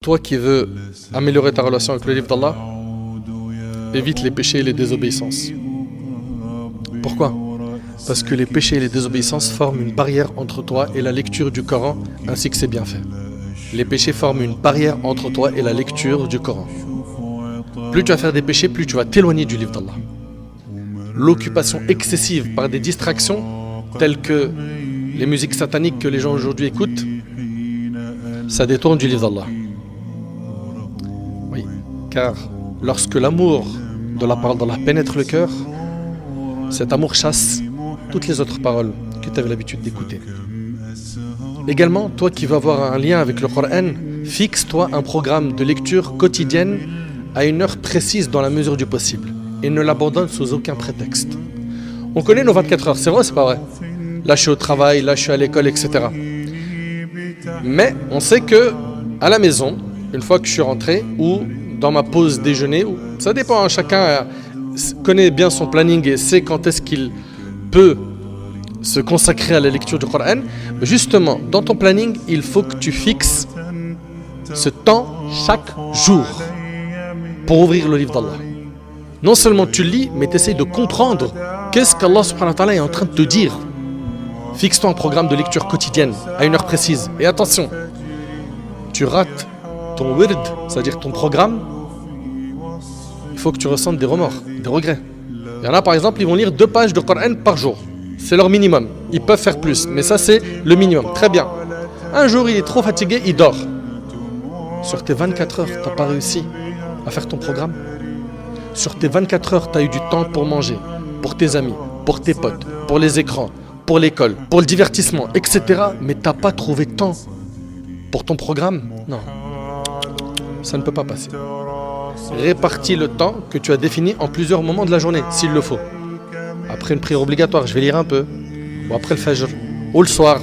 Toi qui veux améliorer ta relation avec le livre d'Allah, évite les péchés et les désobéissances. Pourquoi? Parce que les péchés et les désobéissances forment une barrière entre toi et la lecture du Coran ainsi que ses bienfaits. Les péchés forment une barrière entre toi et la lecture du Coran. Plus tu vas faire des péchés, plus tu vas t'éloigner du livre d'Allah. L'occupation excessive par des distractions telles que les musiques sataniques que les gens aujourd'hui écoutent, ça détourne du livre d'Allah. Oui, car lorsque l'amour de la parole d'Allah pénètre le cœur, cet amour chasse toutes les autres paroles que tu avais l'habitude d'écouter. Également, toi qui veux avoir un lien avec le Coran, fixe-toi un programme de lecture quotidienne à une heure précise dans la mesure du possible et ne l'abandonne sous aucun prétexte. On connaît nos 24 heures, c'est vrai ou c'est pas vrai? Là je suis au travail, là je suis à l'école, etc. Mais on sait que à la maison, une fois que je suis rentré, ou dans ma pause déjeuner, ça dépend, chacun connaît bien son planning et sait quand est-ce qu'il peut se consacrer à la lecture du Coran. Mais justement, dans ton planning, il faut que tu fixes ce temps chaque jour pour ouvrir le livre d'Allah. Non seulement tu lis, mais tu essaies de comprendre qu'est-ce qu'Allah subhanahu wa ta'ala est en train de te dire. Fixe-toi un programme de lecture quotidienne à une heure précise. Et attention, tu rates ton wird, c'est-à-dire ton programme, il faut que tu ressentes des remords, des regrets. Il y en a par exemple, ils vont lire 2 pages de Coran par jour. C'est leur minimum. Ils peuvent faire plus, mais ça c'est le minimum. Très bien. Un jour, il est trop fatigué, il dort. Sur tes 24 heures, tu n'as pas réussi à faire ton programme. Sur tes 24 heures, tu as eu du temps pour manger, pour tes amis, pour tes potes, pour les écrans, pour l'école, pour le divertissement, etc. Mais tu n'as pas trouvé de temps pour ton programme. Non, ça ne peut pas passer. Répartis le temps que tu as défini en plusieurs moments de la journée, s'il le faut. Après une prière obligatoire, je vais lire un peu. Ou après le fajr, ou le soir.